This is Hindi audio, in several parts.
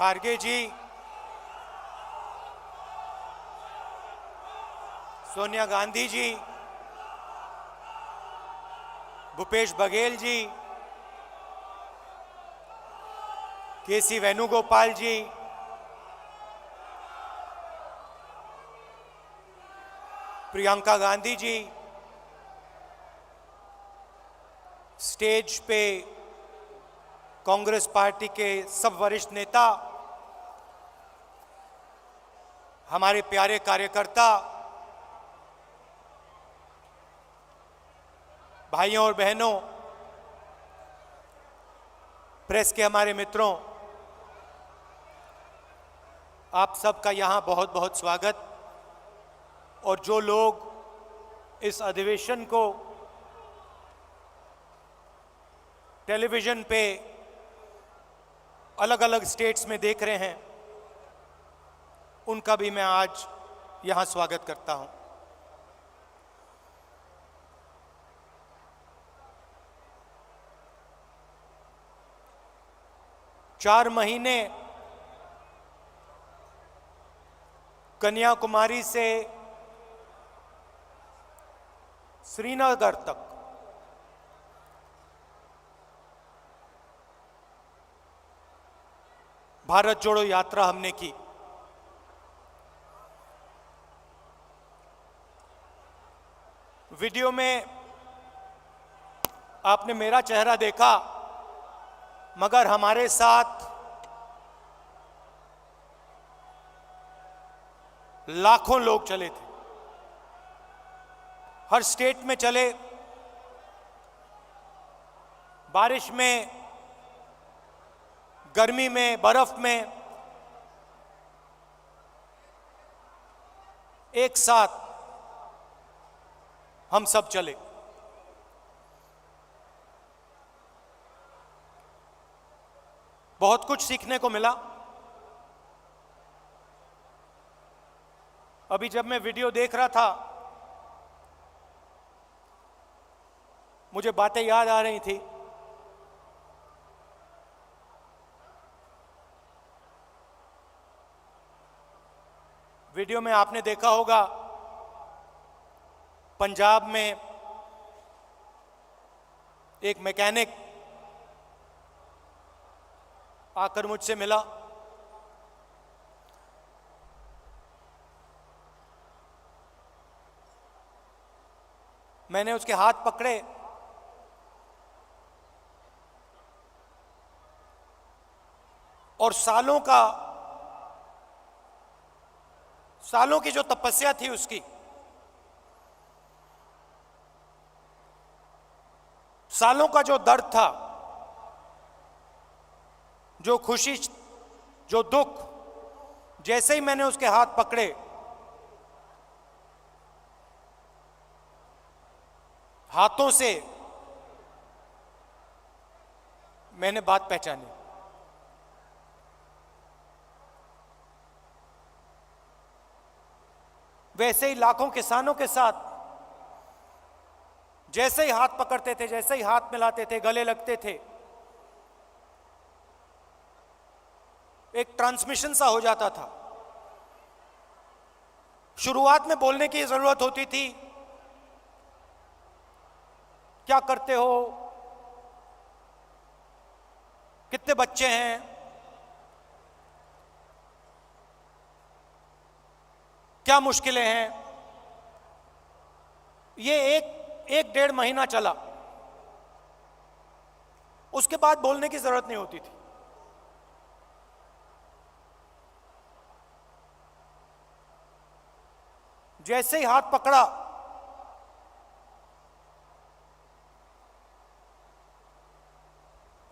खारगे जी, सोनिया गांधी जी, भूपेश बघेल जी, केसी वेणुगोपाल जी, प्रियंका गांधी जी, स्टेज पे कांग्रेस पार्टी के सब वरिष्ठ नेता, हमारे प्यारे कार्यकर्ता, भाइयों और बहनों, प्रेस के हमारे मित्रों, आप सबका यहाँ बहुत बहुत स्वागत। और जो लोग इस अधिवेशन को टेलीविजन पे अलग अलग स्टेट्स में देख रहे हैं, उनका भी मैं आज यहाँ स्वागत करता हूँ। चार महीने कन्याकुमारी से श्रीनगर तक भारत जोड़ो यात्रा हमने की। वीडियो में आपने मेरा चेहरा देखा, मगर हमारे साथ लाखों लोग चले थे। हर स्टेट में चले, बारिश में, गर्मी में, बर्फ में, एक साथ हम सब चले। बहुत कुछ सीखने को मिला। अभी जब मैं वीडियो देख रहा था, मुझे बातें याद आ रही थी। वीडियो में आपने देखा होगा, पंजाब में एक मैकेनिक आकर मुझसे मिला। मैंने उसके हाथ पकड़े और सालों की जो तपस्या थी उसकी, सालों का जो दर्द था, जो खुशी, जो दुख, जैसे ही मैंने उसके हाथ पकड़े, हाथों से मैंने बात पहचानी। वैसे ही लाखों किसानों के साथ जैसे ही हाथ पकड़ते थे, जैसे ही हाथ मिलाते थे, गले लगते थे, एक ट्रांसमिशन सा हो जाता था। शुरुआत में बोलने की जरूरत होती थी, क्या करते हो, कितने बच्चे हैं, क्या मुश्किलें हैं। ये एक डेढ़ महीना चला, उसके बाद बोलने की जरूरत नहीं होती थी। जैसे ही हाथ पकड़ा,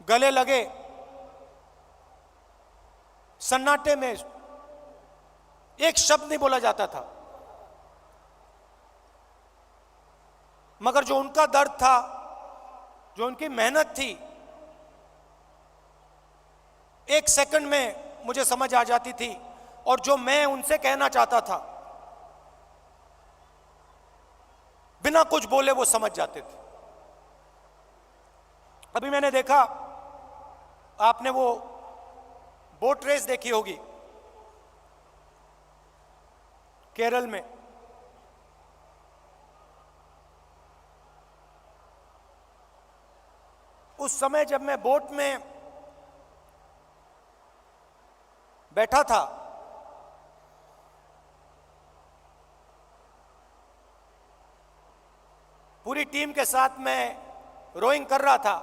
गले लगे, सन्नाटे में एक शब्द नहीं बोला जाता था, मगर जो उनका दर्द था, जो उनकी मेहनत थी, एक सेकंड में मुझे समझ आ जाती थी। और जो मैं उनसे कहना चाहता था, बिना कुछ बोले वो समझ जाते थे। अभी मैंने देखा, आपने वो बोट रेस देखी होगी केरल में। उस समय जब मैं बोट में बैठा था, पूरी टीम के साथ मैं रोइंग कर रहा था,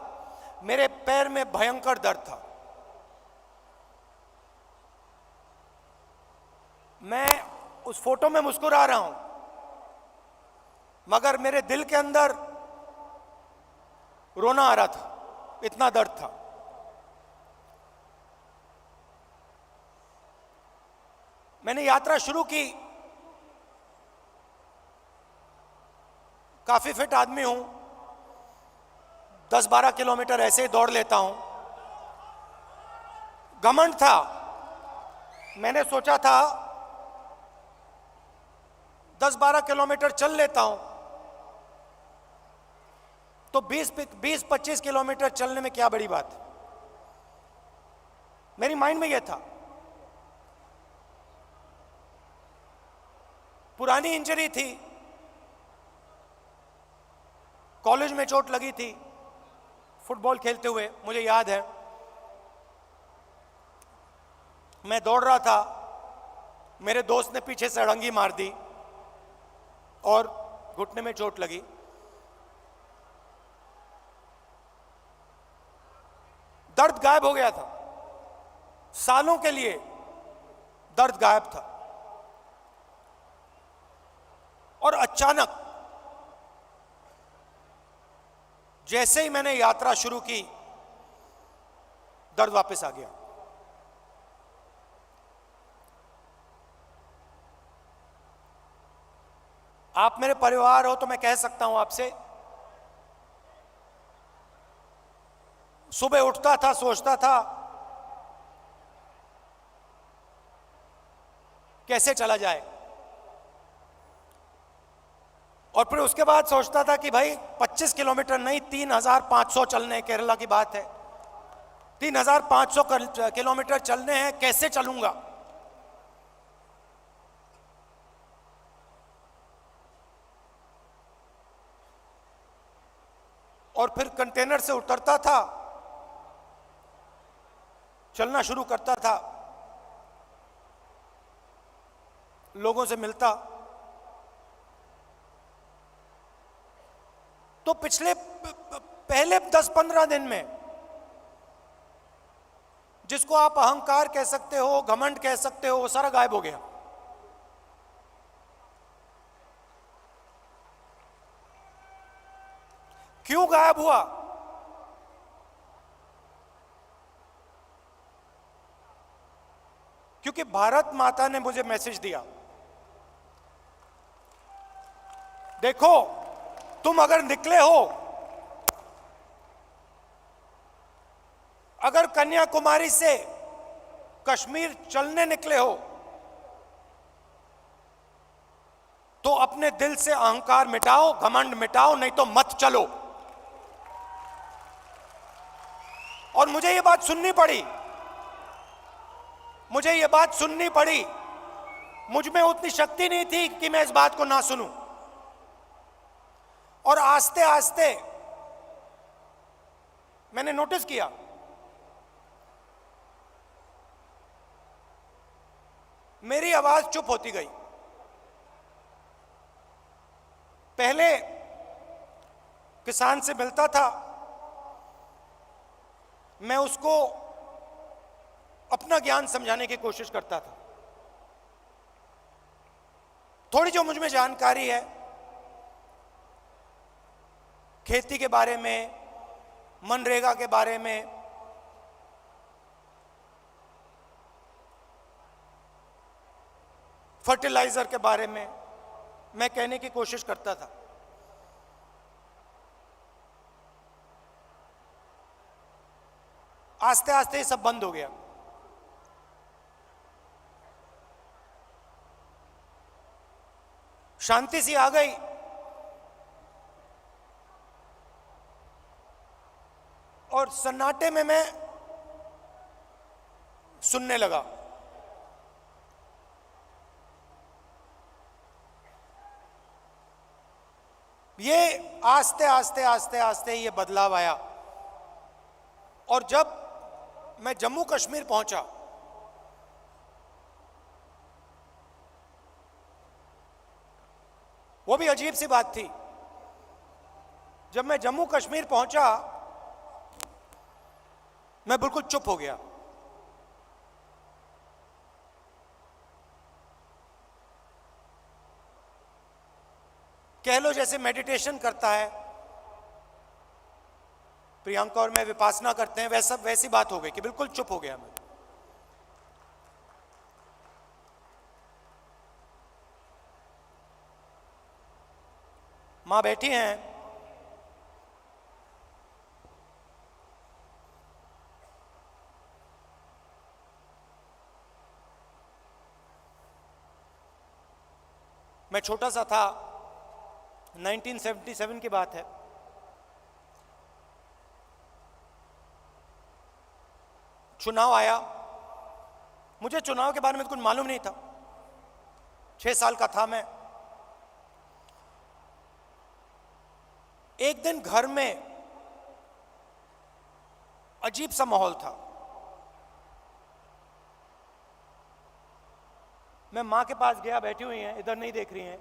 मेरे पैर में भयंकर दर्द था। मैं उस फोटो में मुस्कुरा रहा हूं, मगर मेरे दिल के अंदर रोना आ रहा था, इतना दर्द था। मैंने यात्रा शुरू की, काफी फिट आदमी हूं, 10-12 किलोमीटर ऐसे ही दौड़ लेता हूं। घमंड था, मैंने सोचा था 10-12 किलोमीटर चल लेता हूं तो 20-25 किलोमीटर चलने में क्या बड़ी बात है। मेरी माइंड में यह था। पुरानी इंजरी थी, कॉलेज में चोट लगी थी फुटबॉल खेलते हुए, मुझे याद है। मैं दौड़ रहा था, मेरे दोस्त ने पीछे से अड़ंगी मार दी और घुटने में चोट लगी। दर्द गायब हो गया था, सालों के लिए दर्द गायब था। और अचानक जैसे ही मैंने यात्रा शुरू की, दर्द वापस आ गया। आप मेरे परिवार हो तो मैं कह सकता हूं आपसे, सुबह उठता था, सोचता था कैसे चला जाए, और फिर उसके बाद सोचता था कि भाई 25 किलोमीटर नहीं, 3,500 चलने, केरला की बात है, 3,500 किलोमीटर चलने हैं, कैसे चलूंगा। और फिर कंटेनर से उतरता था, चलना शुरू करता था, लोगों से मिलता। तो पहले 10-15 दिन में, जिसको आप अहंकार कह सकते हो, घमंड कह सकते हो, वो सारा गायब हो गया। क्यों गायब हुआ? क्योंकि भारत माता ने मुझे मैसेज दिया, देखो तुम अगर निकले हो, अगर कन्याकुमारी से कश्मीर चलने निकले हो, तो अपने दिल से अहंकार मिटाओ, घमंड मिटाओ, नहीं तो मत चलो। और मुझे ये बात सुननी पड़ी, मुझे ये बात सुननी पड़ी। मुझ में उतनी शक्ति नहीं थी कि मैं इस बात को ना सुनूं। और आस्ते आस्ते मैंने नोटिस किया, मेरी आवाज चुप होती गई। पहले किसान से मिलता था, मैं उसको अपना ज्ञान समझाने की कोशिश करता था। थोड़ी जो मुझ में जानकारी है खेती के बारे में, मनरेगा के बारे में, फर्टिलाइजर के बारे में, मैं कहने की कोशिश करता था। आस्ते आस्ते ये सब बंद हो गया। शांति सी आ गई। और सन्नाटे में मैं सुनने लगा। ये आस्ते आस्ते आस्ते आस्ते ये बदलाव आया। और जब मैं जम्मू कश्मीर पहुंचा, वो भी अजीब सी बात थी। जब मैं जम्मू कश्मीर पहुंचा, मैं बिल्कुल चुप हो गया। कह लो जैसे मेडिटेशन करता है प्रियंका और मैं, विपासना करते हैं, वैसी बात हो गई कि बिल्कुल चुप हो गया मैं। मां बैठी हैं, मैं छोटा सा था, 1977 की बात है। चुनाव आया, मुझे चुनाव के बारे में कुछ मालूम नहीं था, 6 साल का था मैं। एक दिन घर में अजीब सा माहौल था। मैं मां के पास गया, बैठी हुई हैं, इधर नहीं देख रही हैं।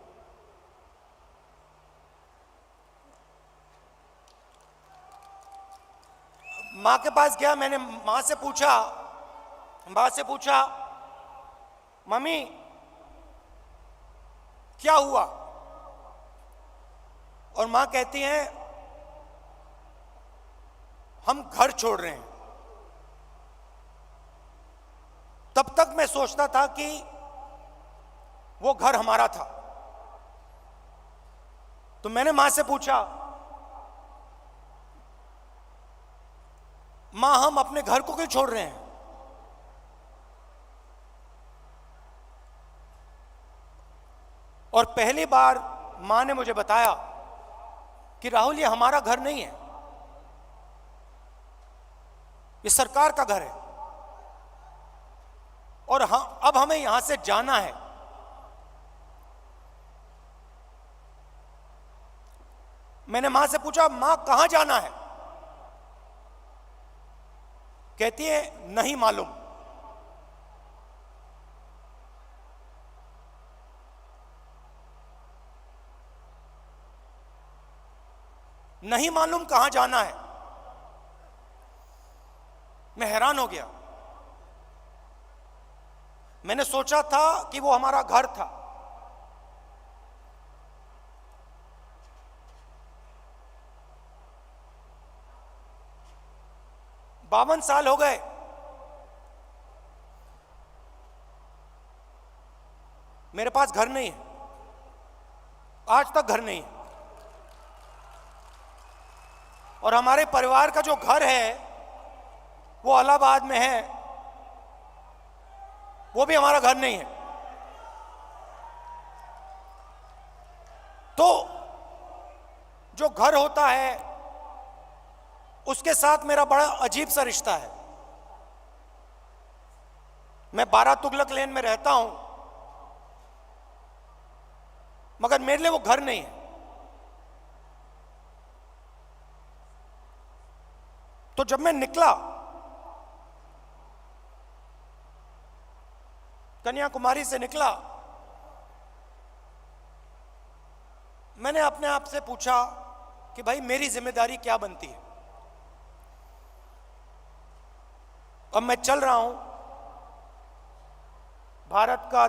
मां के पास गया, मैंने मां से पूछा मम्मी क्या हुआ? और मां कहती हैं हम घर छोड़ रहे हैं। तब तक मैं सोचता था कि वो घर हमारा था। तो मैंने मां से पूछा, मां हम अपने घर को क्यों छोड़ रहे हैं? और पहली बार मां ने मुझे बताया कि राहुल ये हमारा घर नहीं है, ये सरकार का घर है और अब हमें यहां से जाना है। मैंने मां से पूछा, मां कहां जाना है? कहती है नहीं मालूम। नहीं मालूम कहां जाना है। मैं हैरान हो गया। मैंने सोचा था कि वो हमारा घर था। बावन साल हो गए, मेरे पास घर नहीं है, आज तक घर नहीं है। और हमारे परिवार का जो घर है वो इलाहाबाद में है, वो भी हमारा घर नहीं है। तो जो घर होता है उसके साथ मेरा बड़ा अजीब सा रिश्ता है। मैं 12 तुगलक लेन में रहता हूं, मगर मेरे लिए वो घर नहीं है। तो जब मैं निकला, कन्याकुमारी से निकला, मैंने अपने आप से पूछा कि भाई मेरी जिम्मेदारी क्या बनती है। अब मैं चल रहा हूं, भारत का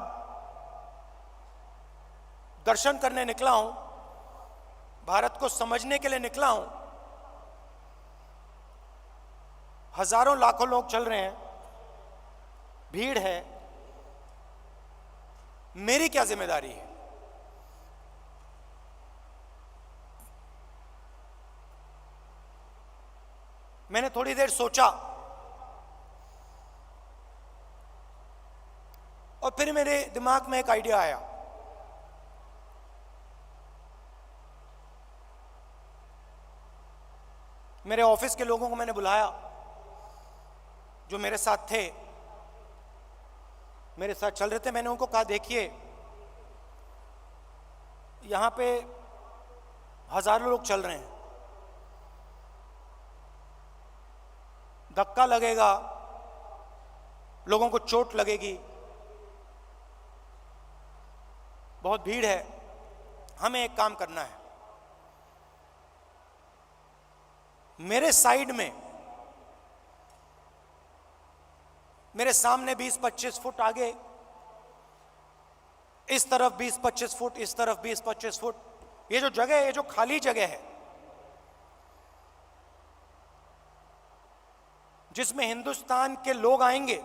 दर्शन करने निकला हूं, भारत को समझने के लिए निकला हूं। हजारों लाखों लोग चल रहे हैं, भीड़ है, मेरी क्या जिम्मेदारी है? मैंने थोड़ी देर सोचा और फिर मेरे दिमाग में एक आइडिया आया। मेरे ऑफिस के लोगों को मैंने बुलाया जो मेरे साथ थे, मेरे साथ चल रहे थे, मैंने उनको कहा देखिए यहां पे हजारों लोग चल रहे हैं, धक्का लगेगा, लोगों को चोट लगेगी, बहुत भीड़ है, हमें एक काम करना है, मेरे साइड में, मेरे सामने 20-25 फुट आगे, इस तरफ 20-25 फुट, इस तरफ 20-25 फुट, ये जो जगह है, ये जो खाली जगह है जिसमें हिंदुस्तान के लोग आएंगे,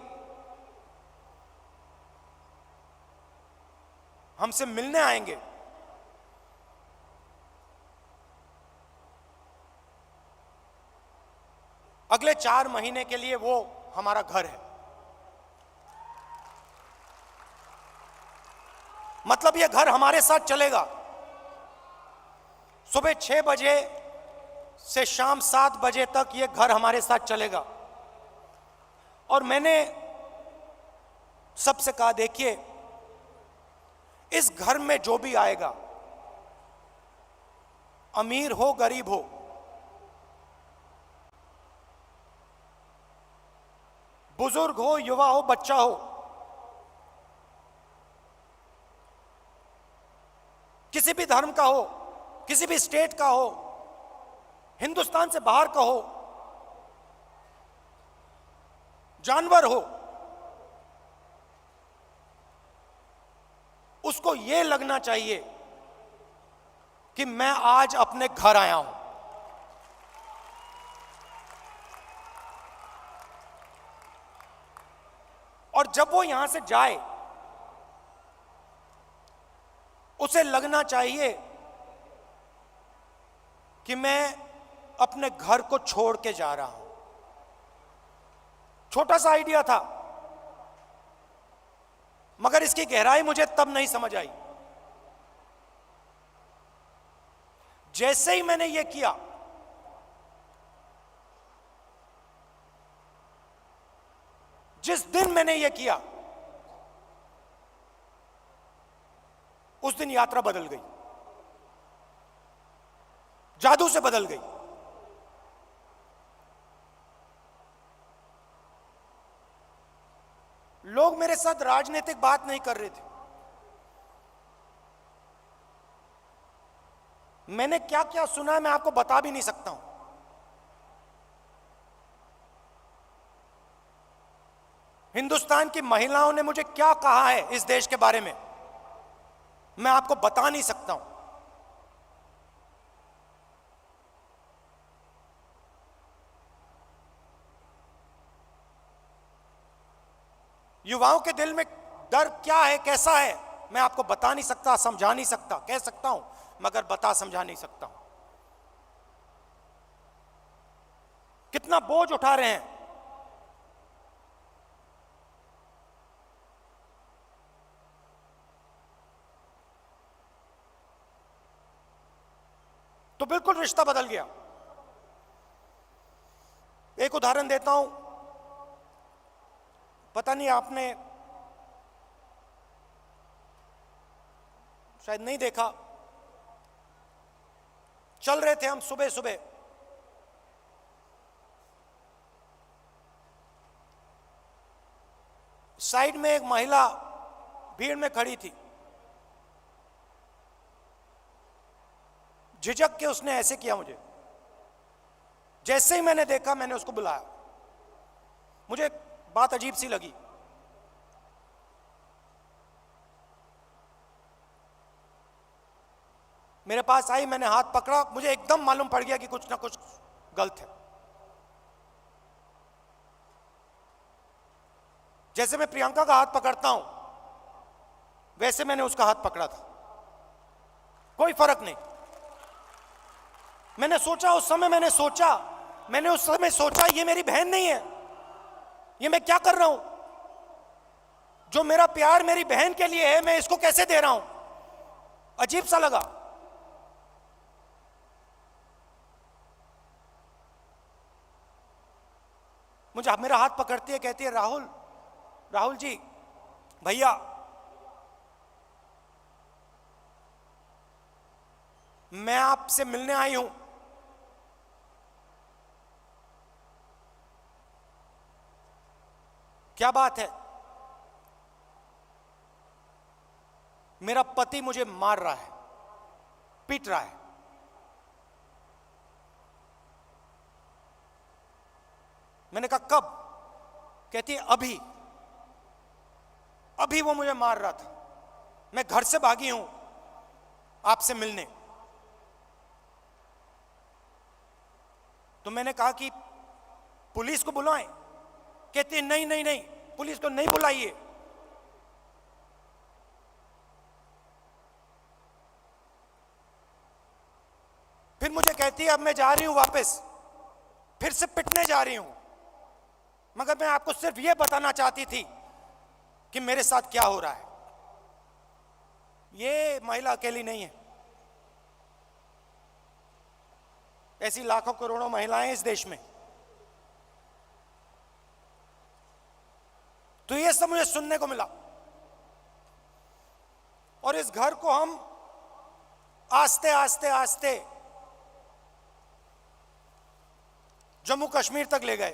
हमसे मिलने आएंगे, अगले 4 महीने के लिए वो हमारा घर है। मतलब ये घर हमारे साथ चलेगा। सुबह 6 बजे से शाम 7 बजे तक ये घर हमारे साथ चलेगा। और मैंने सबसे कहा देखिए इस घर में जो भी आएगा, अमीर हो गरीब हो, बुजुर्ग हो युवा हो बच्चा हो, किसी भी धर्म का हो, किसी भी स्टेट का हो, हिंदुस्तान से बाहर का हो, जानवर हो, उसको यह लगना चाहिए कि मैं आज अपने घर आया हूं। और जब वो यहां से जाए उसे लगना चाहिए कि मैं अपने घर को छोड़ के जा रहा हूं। छोटा सा आइडिया था, मगर इसकी गहराई मुझे तब नहीं समझ आई। जैसे ही मैंने यह किया, जिस दिन मैंने यह किया, उस दिन यात्रा बदल गई, जादू से बदल गई। लोग मेरे साथ राजनीतिक बात नहीं कर रहे थे। मैंने क्या क्या सुना है मैं आपको बता भी नहीं सकता हूं। हिंदुस्तान की महिलाओं ने मुझे क्या कहा है इस देश के बारे में, मैं आपको बता नहीं सकता हूं। युवाओं के दिल में डर क्या है, कैसा है, मैं आपको बता नहीं सकता, समझा नहीं सकता। कह सकता हूं मगर बता समझा नहीं सकता हूं। कितना बोझ उठा रहे हैं। तो बिल्कुल रिश्ता बदल गया। एक उदाहरण देता हूं, पता नहीं आपने शायद नहीं देखा। चल रहे थे हम सुबह सुबह, साइड में एक महिला भीड़ में खड़ी थी। झिझक के उसने ऐसे किया मुझे। जैसे ही मैंने देखा मैंने उसको बुलाया। मुझे बात अजीब सी लगी। मेरे पास आई, मैंने हाथ पकड़ा, मुझे एकदम मालूम पड़ गया कि कुछ ना कुछ गलत है। जैसे मैं प्रियंका का हाथ पकड़ता हूं वैसे मैंने उसका हाथ पकड़ा था, कोई फर्क नहीं। मैंने सोचा उस समय सोचा ये मेरी बहन नहीं है, ये मैं क्या कर रहा हूं? जो मेरा प्यार मेरी बहन के लिए है मैं इसको कैसे दे रहा हूं? अजीब सा लगा। मुझे मेरा हाथ पकड़ती है, कहती है राहुल जी भैया, मैं आपसे मिलने आई हूं। क्या बात है? मेरा पति मुझे मार रहा है, पीट रहा है। मैंने कहा कब? कहती है अभी अभी वो मुझे मार रहा था, मैं घर से भागी हूं आपसे मिलने। तो मैंने कहा कि पुलिस को बुलाएं। कहती है नहीं नहीं नहीं, पुलिस को नहीं बुलाइए। फिर मुझे कहती है अब मैं जा रही हूं वापस, फिर से पिटने जा रही हूं। मगर मैं आपको सिर्फ यह बताना चाहती थी कि मेरे साथ क्या हो रहा है। ये महिला अकेली नहीं है, ऐसी लाखों करोड़ों महिलाएं इस देश में। तो ये सब मुझे सुनने को मिला, और इस घर को हम आस्ते आस्ते आस्ते जम्मू कश्मीर तक ले गए।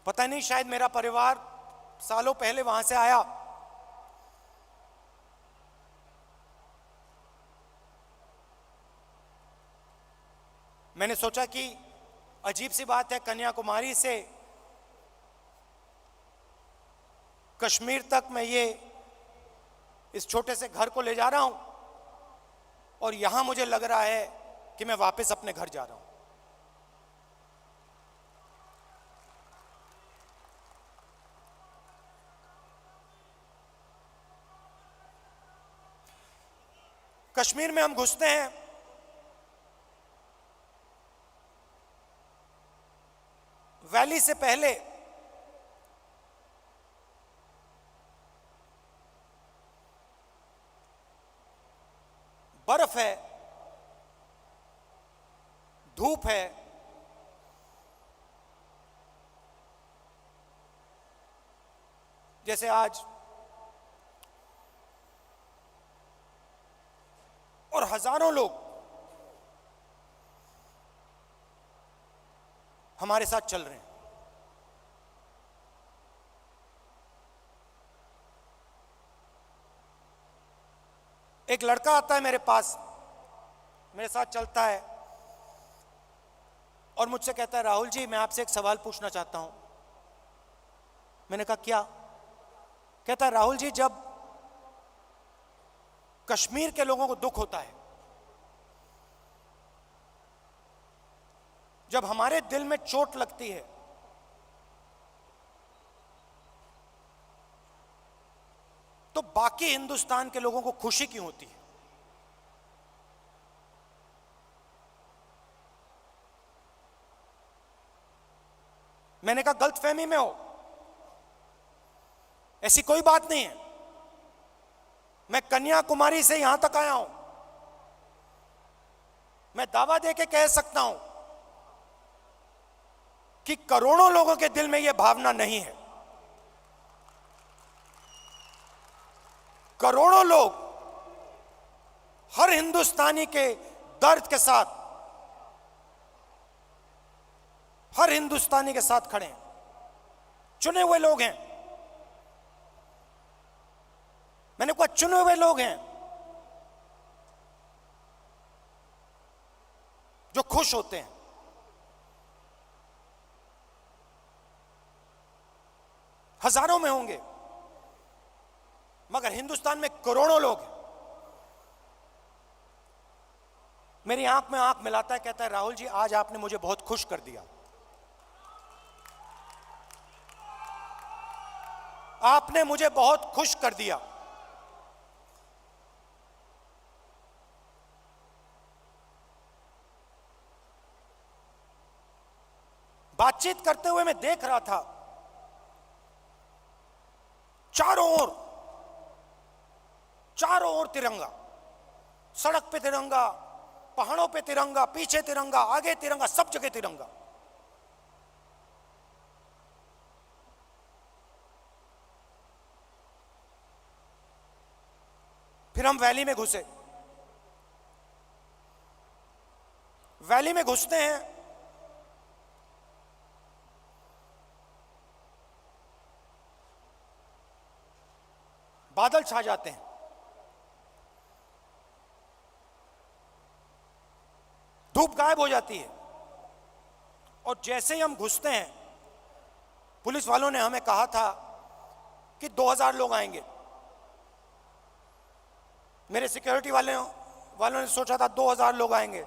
पता नहीं, शायद मेरा परिवार सालों पहले वहां से आया। मैंने सोचा कि अजीब सी बात है, कन्याकुमारी से कश्मीर तक मैं ये इस छोटे से घर को ले जा रहा हूं, और यहां मुझे लग रहा है कि मैं वापस अपने घर जा रहा हूं। कश्मीर में हम घुसते हैं, वैली से पहले बर्फ है, धूप है, जैसे आज, और हजारों लोग हमारे साथ चल रहे हैं। एक लड़का आता है मेरे पास, मेरे साथ चलता है और मुझसे कहता है राहुल जी मैं आपसे एक सवाल पूछना चाहता हूं। मैंने कहा क्या? कहता है राहुल जी, जब कश्मीर के लोगों को दुख होता है, जब हमारे दिल में चोट लगती है, तो बाकी हिंदुस्तान के लोगों को खुशी क्यों होती है? मैंने कहा गलतफहमी में हो, ऐसी कोई बात नहीं है। मैं कन्याकुमारी से यहां तक आया हूं, मैं दावा देके कह सकता हूं कि करोड़ों लोगों के दिल में यह भावना नहीं है। करोड़ों लोग हर हिंदुस्तानी के दर्द के साथ, हर हिंदुस्तानी के साथ खड़े हैं। चुने हुए लोग हैं, मैंने कहा चुने हुए लोग हैं जो खुश होते हैं। हजारों में होंगे, मगर हिंदुस्तान में करोड़ों लोग हैं। मेरी आंख में आंख मिलाता है, कहता है राहुल जी आज आपने मुझे बहुत खुश कर दिया, आपने मुझे बहुत खुश कर दिया। बातचीत करते हुए मैं देख रहा था चारों ओर तिरंगा, सड़क पे तिरंगा, पहाड़ों पे तिरंगा, पीछे तिरंगा, आगे तिरंगा, सब जगह तिरंगा। फिर हम वैली में घुसे। वैली में घुसते हैं, बादल छा जाते हैं, धूप गायब हो जाती है, और जैसे ही हम घुसते हैं, पुलिस वालों ने हमें कहा था कि 2000 लोग आएंगे। मेरे सिक्योरिटी वालों ने सोचा था 2000 लोग आएंगे।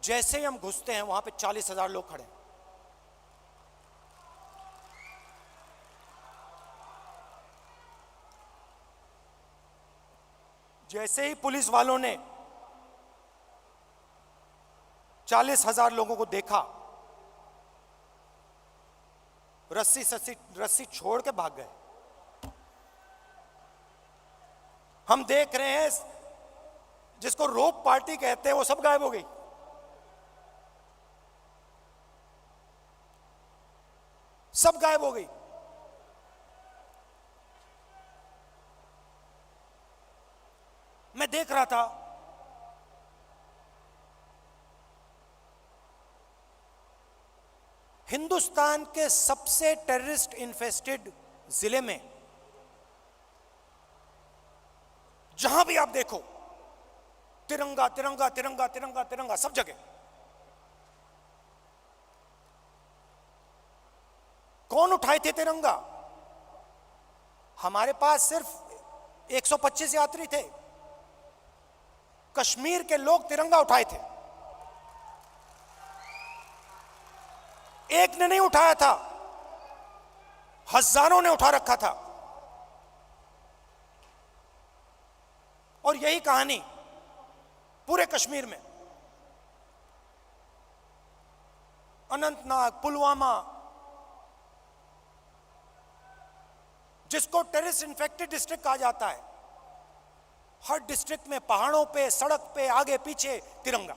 जैसे ही हम घुसते हैं, वहां पे 40,000 लोग खड़े। जैसे ही पुलिस वालों ने 40,000 लोगों को देखा, रस्सी छोड़ के भाग गए। हम देख रहे हैं, जिसको रोप पार्टी कहते हैं, वो सब गायब हो गई। सब गायब हो गई। मैं देख रहा था, हिंदुस्तान के सबसे टेररिस्ट इन्फेस्टेड जिले में जहां भी आप देखो, तिरंगा तिरंगा तिरंगा तिरंगा तिरंगा, सब जगह। कौन उठाए थे तिरंगा? हमारे पास सिर्फ 125 यात्री थे। कश्मीर के लोग तिरंगा उठाए थे। एक ने नहीं उठाया था, हजारों ने उठा रखा था। और यही कहानी पूरे कश्मीर में, अनंतनाग, पुलवामा, जिसको टेररिस्ट इन्फेक्टेड डिस्ट्रिक्ट कहा जाता है, हर डिस्ट्रिक्ट में पहाड़ों पे, सड़क पे, आगे पीछे तिरंगा।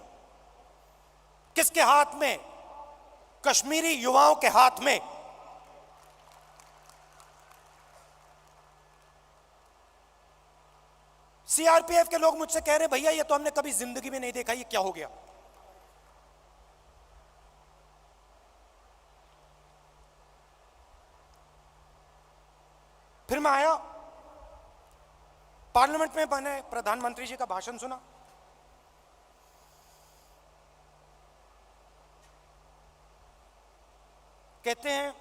किसके हाथ में? कश्मीरी युवाओं के हाथ में। सीआरपीएफ के लोग मुझसे कह रहे, भैया ये तो हमने कभी जिंदगी में नहीं देखा, ये क्या हो गया? फिर मैं आया, पार्लियामेंट में मैंने प्रधानमंत्री जी का भाषण सुना। कहते हैं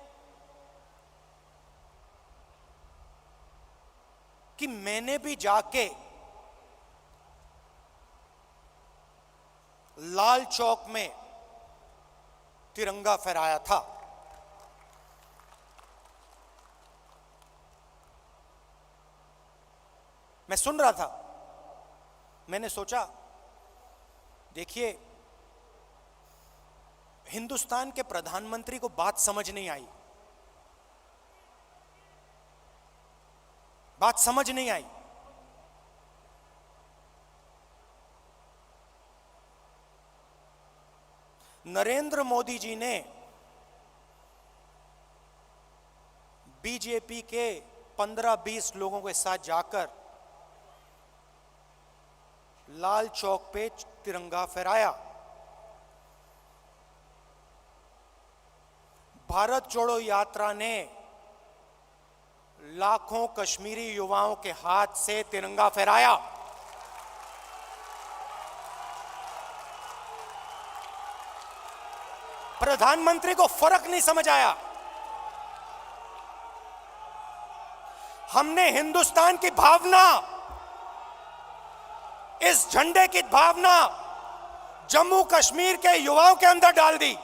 कि मैंने भी जाके लाल चौक में तिरंगा फहराया था। मैं सुन रहा था, मैंने सोचा, देखिए, हिंदुस्तान के प्रधानमंत्री को बात समझ नहीं आई, बात समझ नहीं आई। नरेंद्र मोदी जी ने बीजेपी के 15-20 लोगों के साथ जाकर लाल चौक पे तिरंगा फहराया। भारत जोड़ो यात्रा ने लाखों कश्मीरी युवाओं के हाथ से तिरंगा फहराया। प्रधानमंत्री को फर्क नहीं समझ आया। हमने हिंदुस्तान की भावना, इस झंडे की भावना जम्मू कश्मीर के युवाओं के अंदर डाल दी।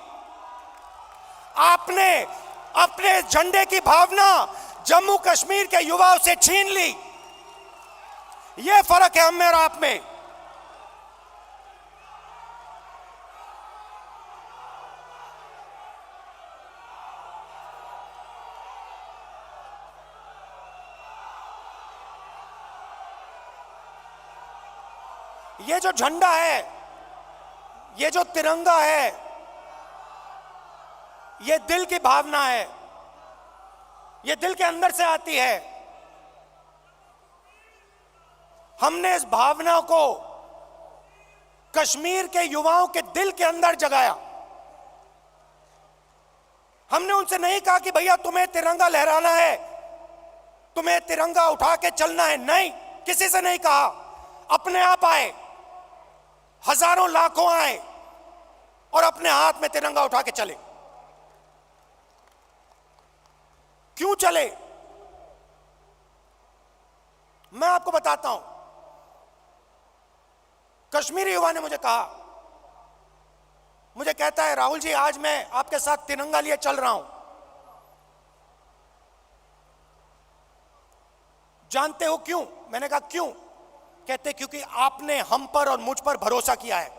आपने अपने झंडे की भावना जम्मू कश्मीर के युवाओं से छीन ली। यह फर्क है हम में और आप में। ये जो झंडा है, ये जो तिरंगा है, ये दिल की भावना है, ये दिल के अंदर से आती है। हमने इस भावना को कश्मीर के युवाओं के दिल के अंदर जगाया। हमने उनसे नहीं कहा कि भैया तुम्हें तिरंगा लहराना है, तुम्हें तिरंगा उठा के चलना है, नहीं, किसी से नहीं कहा। अपने आप आए, हजारों लाखों आए और अपने हाथ में तिरंगा उठा के चले। क्यों चले? मैं आपको बताता हूं। कश्मीरी युवा ने मुझे कहा, मुझे कहता है राहुल जी आज मैं आपके साथ तिरंगा लिए चल रहा हूं। जानते हो क्यों? मैंने कहा क्यों? कहते क्योंकि आपने हम पर और मुझ पर भरोसा किया है।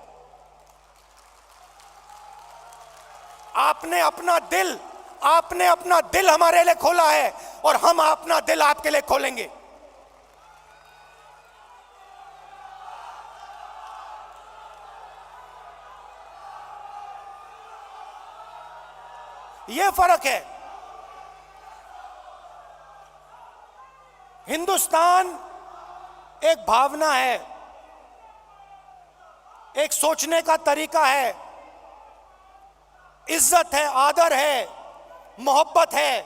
आपने अपना दिल हमारे लिए खोला है और हम अपना दिल आपके लिए खोलेंगे। यह फर्क है। हिंदुस्तान एक भावना है, एक सोचने का तरीका है, इज्जत है, आदर है, मोहब्बत है।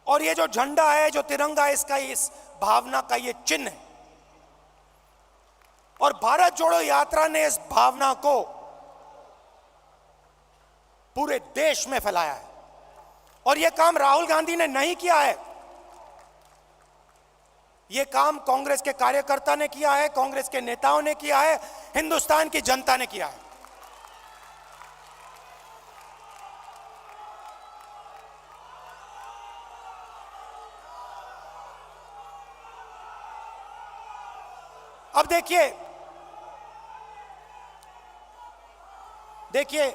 और ये जो झंडा है, जो तिरंगा है, इसका इस भावना का ये चिन्ह है। और भारत जोड़ो यात्रा ने इस भावना को पूरे देश में फैलाया है। और यह काम राहुल गांधी ने नहीं किया है, यह काम कांग्रेस के कार्यकर्ता ने किया है, कांग्रेस के नेताओं ने किया है, हिंदुस्तान की जनता ने किया है। अब देखिए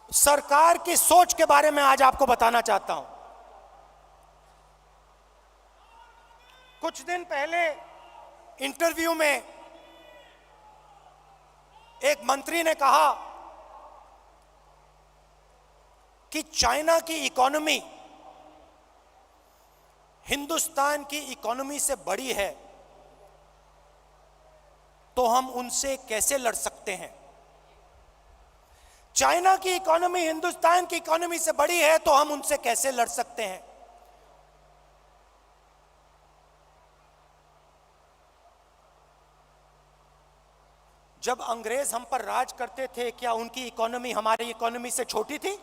सरकार की सोच के बारे में आज आपको बताना चाहता हूं। कुछ दिन पहले इंटरव्यू में एक मंत्री ने कहा कि चाइना की इकोनॉमी हिंदुस्तान की इकोनॉमी से बड़ी है, तो हम उनसे कैसे लड़ सकते हैं। चाइना की इकोनॉमी हिंदुस्तान की इकोनॉमी से बड़ी है, तो हम उनसे कैसे लड़ सकते हैं। जब अंग्रेज हम पर राज करते थे, क्या उनकी इकोनॉमी हमारी इकोनॉमी से छोटी थी?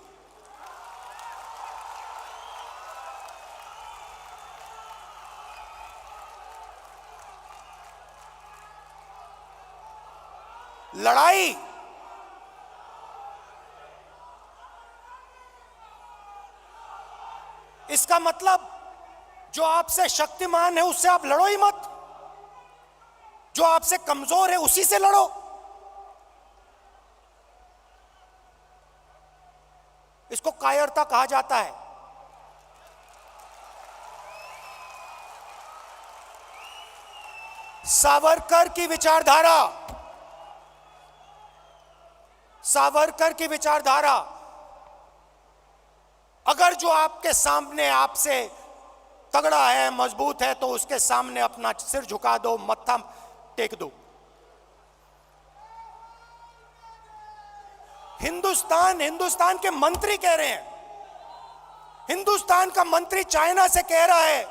लड़ाई इसका मतलब जो आपसे शक्तिमान है उससे आप लड़ो ही मत, जो आपसे कमजोर है उसी से लड़ो। इसको कायरता कहा जाता है। सावरकर की विचारधारा अगर जो आपके सामने आपसे तगड़ा है, मजबूत है, तो उसके सामने अपना सिर झुका दो, मत्था टेक दो। हिंदुस्तान के मंत्री कह रहे हैं, हिंदुस्तान का मंत्री चाइना से कह रहा है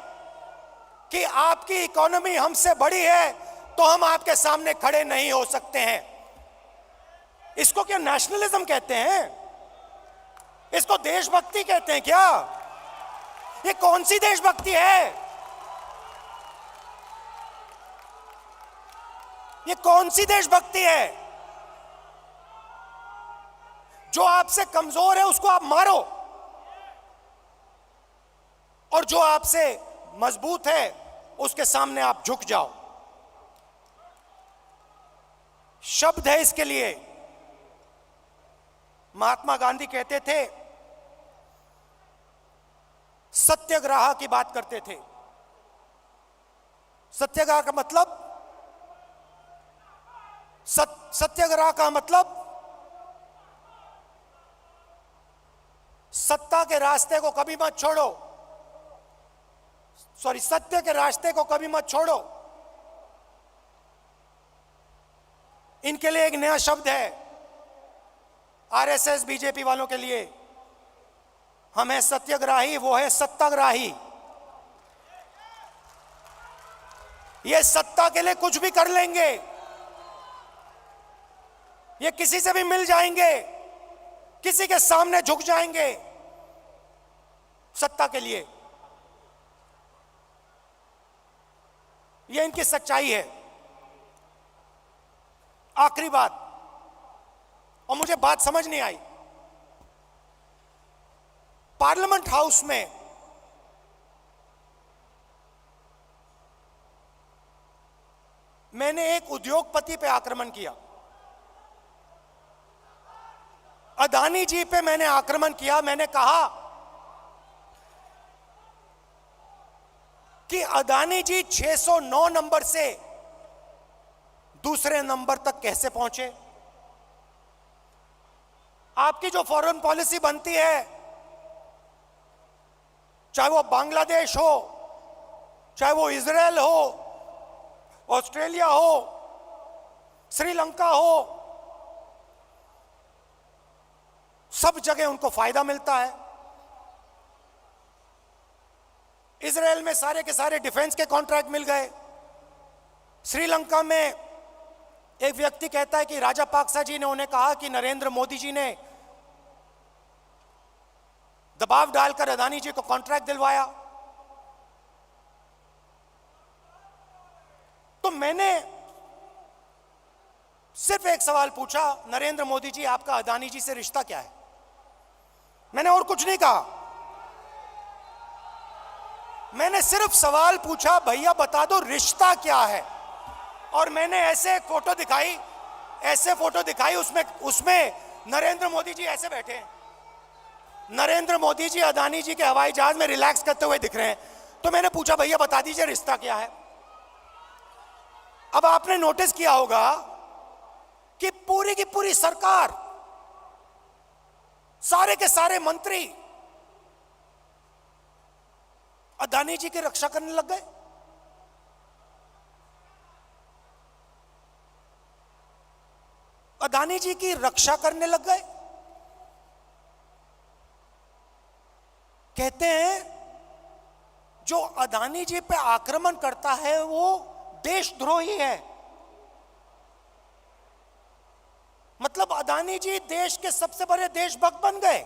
कि आपकी इकोनॉमी हमसे बड़ी है, तो हम आपके सामने खड़े नहीं हो सकते हैं। इसको क्या नेशनलिज्म कहते हैं? इसको देशभक्ति कहते हैं क्या? ये कौन सी देशभक्ति है? ये कौन सी देशभक्ति है? जो आपसे कमजोर है उसको आप मारो, और जो आपसे मजबूत है उसके सामने आप झुक जाओ। शब्द है इसके लिए। महात्मा गांधी कहते थे, सत्याग्रह की बात करते थे। सत्याग्रह का मतलब, सत्याग्रह का मतलब सत्ता के रास्ते को कभी मत छोड़ो, सॉरी, सत्य के रास्ते को कभी मत छोड़ो। इनके लिए एक नया शब्द है आरएसएस बीजेपी वालों के लिए, हम हैं सत्याग्राही, वो है सत्ताग्राही। ये सत्ता के लिए कुछ भी कर लेंगे, ये किसी से भी मिल जाएंगे, किसी के सामने झुक जाएंगे सत्ता के लिए। ये इनकी सच्चाई है। आखिरी बात, और मुझे बात समझ नहीं आई, पार्लियामेंट हाउस में मैंने एक उद्योगपति पे आक्रमण किया, अदानी जी पे मैंने आक्रमण किया। मैंने कहा कि अदानी जी 609 नंबर से दूसरे नंबर तक कैसे पहुंचे। आपकी जो फॉरेन पॉलिसी बनती है, चाहे वो बांग्लादेश हो, चाहे वो इजराइल हो, ऑस्ट्रेलिया हो, श्रीलंका हो, सब जगह उनको फायदा मिलता है। इजराइल में सारे के सारे डिफेंस के कॉन्ट्रैक्ट मिल गए। श्रीलंका में एक व्यक्ति कहता है कि राजापाक्सा जी ने उन्हें कहा कि नरेंद्र मोदी जी ने दबाव डालकर अदानी जी को कॉन्ट्रैक्ट दिलवाया। तो मैंने सिर्फ एक सवाल पूछा, नरेंद्र मोदी जी, आपका अदानी जी से रिश्ता क्या है? मैंने और कुछ नहीं कहा, मैंने सिर्फ सवाल पूछा, भैया बता दो रिश्ता क्या है। और मैंने ऐसे फोटो दिखाई, उसमें नरेंद्र मोदी जी ऐसे बैठे हैं, नरेंद्र मोदी जी अदानी जी के हवाई जहाज में रिलैक्स करते हुए दिख रहे हैं। तो मैंने पूछा, भैया बता दीजिए रिश्ता क्या है। अब आपने नोटिस किया होगा कि पूरी की पूरी सरकार, सारे के सारे मंत्री अदानी जी की रक्षा करने लग गए। अदानी जी की रक्षा करने लग गए। कहते हैं जो अदानी जी पे आक्रमण करता है वो देशद्रोही है। मतलब अदानी जी देश के सबसे बड़े देशभक्त बन गए।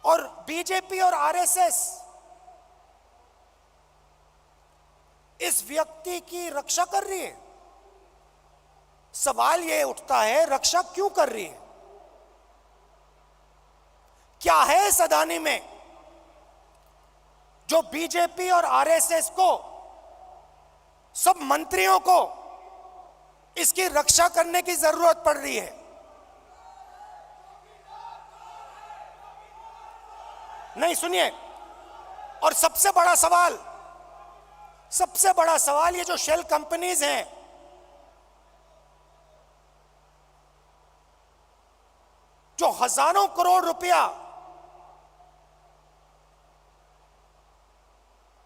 और बीजेपी और आरएसएस इस व्यक्ति की रक्षा कर रही है। सवाल यह उठता है, रक्षा क्यों कर रही है? क्या है इस अदानी में जो बीजेपी और आरएसएस को, सब मंत्रियों को इसकी रक्षा करने की जरूरत पड़ रही है? नहीं, सुनिए, और सबसे बड़ा सवाल ये जो शेल कंपनीज हैं, जो हजारों करोड़ रुपया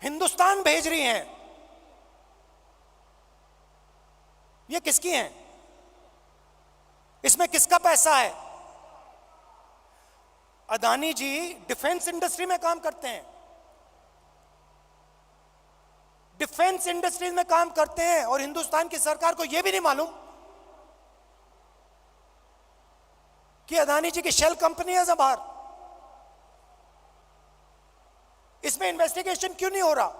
हिंदुस्तान भेज रही हैं, ये किसकी हैं? इसमें किसका पैसा है? अदानी जी डिफेंस इंडस्ट्री में काम करते हैं, डिफेंस इंडस्ट्री में काम करते हैं, और हिंदुस्तान की सरकार को यह भी नहीं मालूम कि अदानी जी की शेल कंपनी है बाहर। इसमें इन्वेस्टिगेशन क्यों नहीं हो रहा?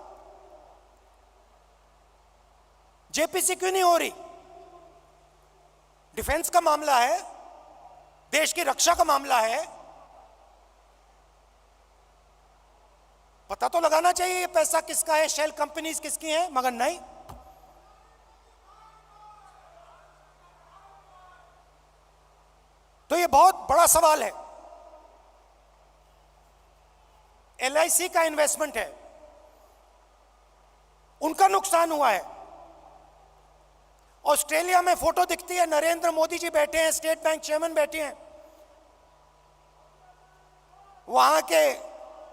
जेपीसी क्यों नहीं हो रही? डिफेंस का मामला है, देश की रक्षा का मामला है, पता तो लगाना चाहिए ये पैसा किसका है, शेल कंपनीज किसकी हैं, मगर नहीं। तो ये बहुत बड़ा सवाल है। एलआईसी का इन्वेस्टमेंट है, उनका नुकसान हुआ है। ऑस्ट्रेलिया में फोटो दिखती है, नरेंद्र मोदी जी बैठे हैं, स्टेट बैंक चेयरमैन बैठे हैं, वहां के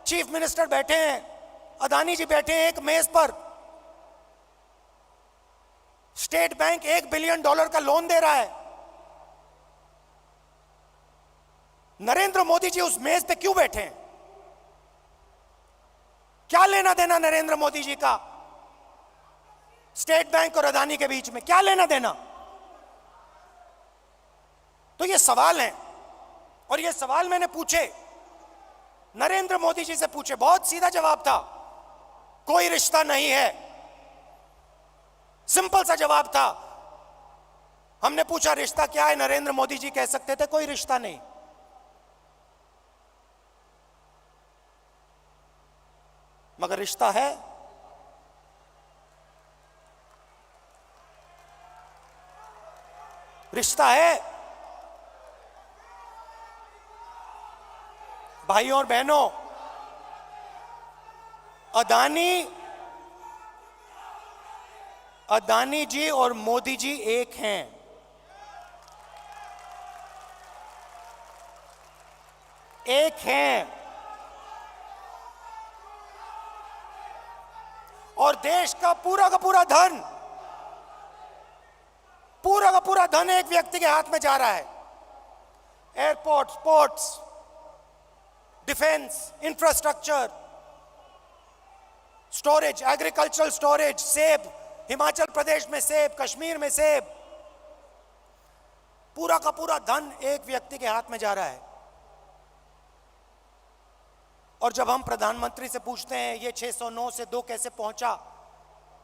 चीफ मिनिस्टर बैठे हैं, अदानी जी बैठे हैं एक मेज पर। स्टेट बैंक $1 बिलियन का लोन दे रहा है। नरेंद्र मोदी जी उस मेज पे क्यों बैठे हैं? क्या लेना देना नरेंद्र मोदी जी का स्टेट बैंक और अदानी के बीच में? क्या लेना देना? तो ये सवाल हैं, और ये सवाल मैंने पूछे, नरेंद्र मोदी जी से पूछे, बहुत सीधा जवाब था, कोई रिश्ता नहीं है। सिंपल सा जवाब था। हमने पूछा रिश्ता क्या है, नरेंद्र मोदी जी कह सकते थे कोई रिश्ता नहीं। मगर रिश्ता है। रिश्ता है। भाइयों और बहनों, अदानी जी और मोदी जी एक हैं। एक हैं। और देश का पूरा धन एक व्यक्ति के हाथ में जा रहा है। Airport, ports, defence, infrastructure, storage, agricultural storage, सेब, हिमाचल प्रदेश में सेब, कश्मीर में सेब, पूरा का पूरा धन एक व्यक्ति के हाथ में जा रहा है। और जब हम प्रधानमंत्री से पूछते हैं ये 609 से 2 कैसे पहुंचा,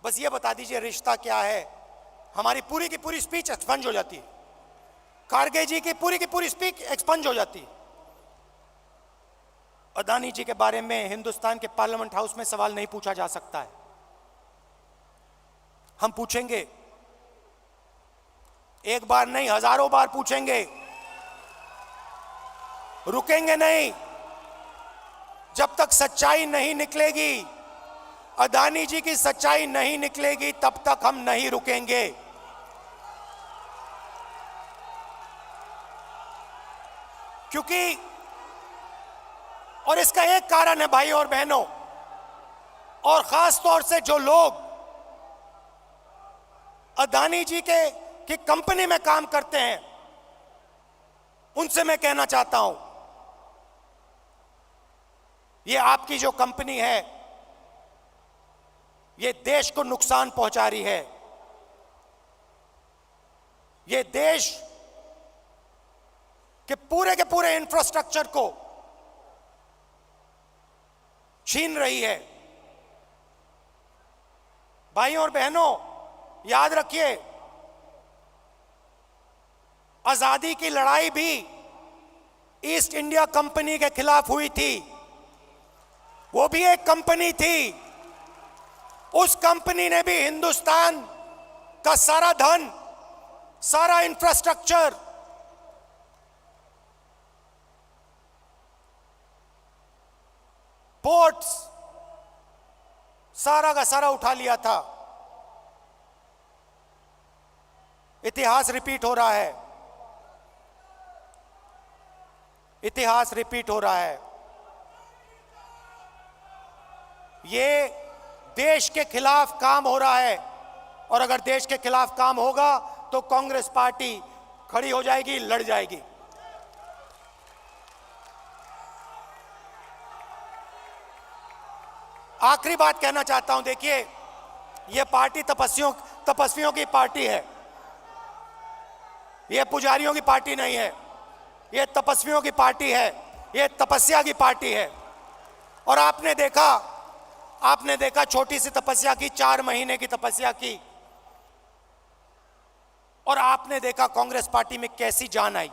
बस ये बता दीजिए रिश्ता क्या है, हमारी पूरी की पूरी स्पीच एक्सपंज हो जाती है। खारगे जी की पूरी स्पीच एक्सपंज हो जाती है। अदानी जी के बारे में हिंदुस्तान के पार्लियामेंट हाउस में सवाल नहीं पूछा जा सकता है। हम पूछेंगे, एक बार नहीं, हजारों बार पूछेंगे, रुकेंगे नहीं। जब तक सच्चाई नहीं निकलेगी, अदानी जी की सच्चाई नहीं निकलेगी, तब तक हम नहीं रुकेंगे। क्योंकि, और इसका एक कारण है भाई और बहनों, और खास तौर से जो लोग अदानी जी की कंपनी में काम करते हैं, उनसे मैं कहना चाहता हूं, ये आपकी जो कंपनी है, ये देश को नुकसान पहुंचा रही है। ये देश के पूरे इंफ्रास्ट्रक्चर को छीन रही है। भाइयों और बहनों, याद रखिए, आजादी की लड़ाई भी ईस्ट इंडिया कंपनी के खिलाफ हुई थी। वो भी एक कंपनी थी। उस कंपनी ने भी हिंदुस्तान का सारा धन, सारा इंफ्रास्ट्रक्चर, पोर्ट्स, सारा का सारा उठा लिया था। इतिहास रिपीट हो रहा है। इतिहास रिपीट हो रहा है। ये देश के खिलाफ काम हो रहा है, और अगर देश के खिलाफ काम होगा तो कांग्रेस पार्टी खड़ी हो जाएगी, लड़ जाएगी। आखिरी बात कहना चाहता हूं, देखिए, यह पार्टी तपस्वियों की पार्टी है। यह पुजारियों की पार्टी नहीं है। यह तपस्वियों की पार्टी है। यह तपस्या की पार्टी है। और आपने देखा छोटी सी तपस्या की, 4 महीने की तपस्या की, और आपने देखा कांग्रेस पार्टी में कैसी जान आई,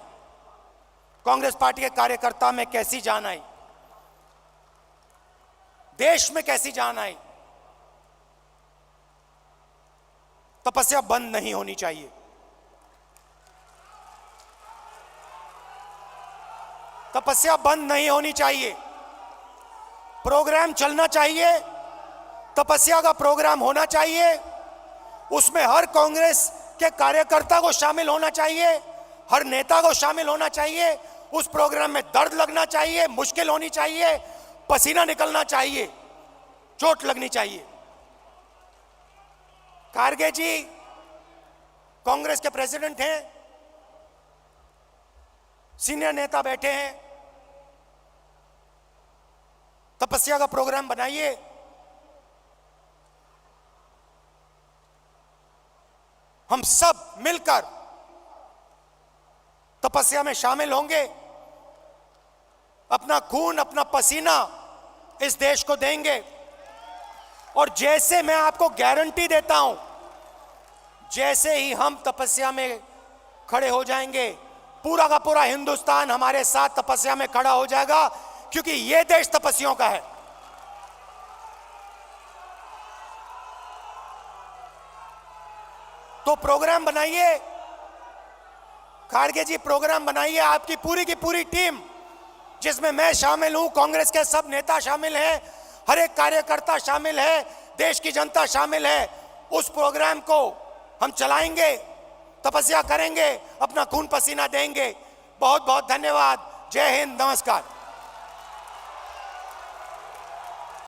कांग्रेस पार्टी के कार्यकर्ता में कैसी जान आई, देश में कैसी जान आई। तपस्या बंद नहीं होनी चाहिए। तपस्या बंद नहीं होनी चाहिए। प्रोग्राम चलना चाहिए, तपस्या का प्रोग्राम होना चाहिए, उसमें हर कांग्रेस के कार्यकर्ता को शामिल होना चाहिए, हर नेता को शामिल होना चाहिए। उस प्रोग्राम में दर्द लगना चाहिए, मुश्किल होनी चाहिए, पसीना निकलना चाहिए, चोट लगनी चाहिए। खारगे जी कांग्रेस के प्रेसिडेंट हैं, सीनियर नेता बैठे हैं, तपस्या का प्रोग्राम बनाइए। हम सब मिलकर तपस्या में शामिल होंगे, अपना खून अपना पसीना इस देश को देंगे। और जैसे मैं आपको गारंटी देता हूं, जैसे ही हम तपस्या में खड़े हो जाएंगे, पूरा का पूरा हिंदुस्तान हमारे साथ तपस्या में खड़ा हो जाएगा, क्योंकि यह देश तपस्वियों का है। तो प्रोग्राम बनाइए, खारगे जी प्रोग्राम बनाइए, आपकी पूरी की पूरी टीम, जिसमें मैं शामिल हूं, कांग्रेस के सब नेता शामिल हैं, हर एक कार्यकर्ता शामिल है, देश की जनता शामिल है। उस प्रोग्राम को हम चलाएंगे, तपस्या करेंगे, अपना खून पसीना देंगे। बहुत बहुत धन्यवाद। जय हिंद, नमस्कार।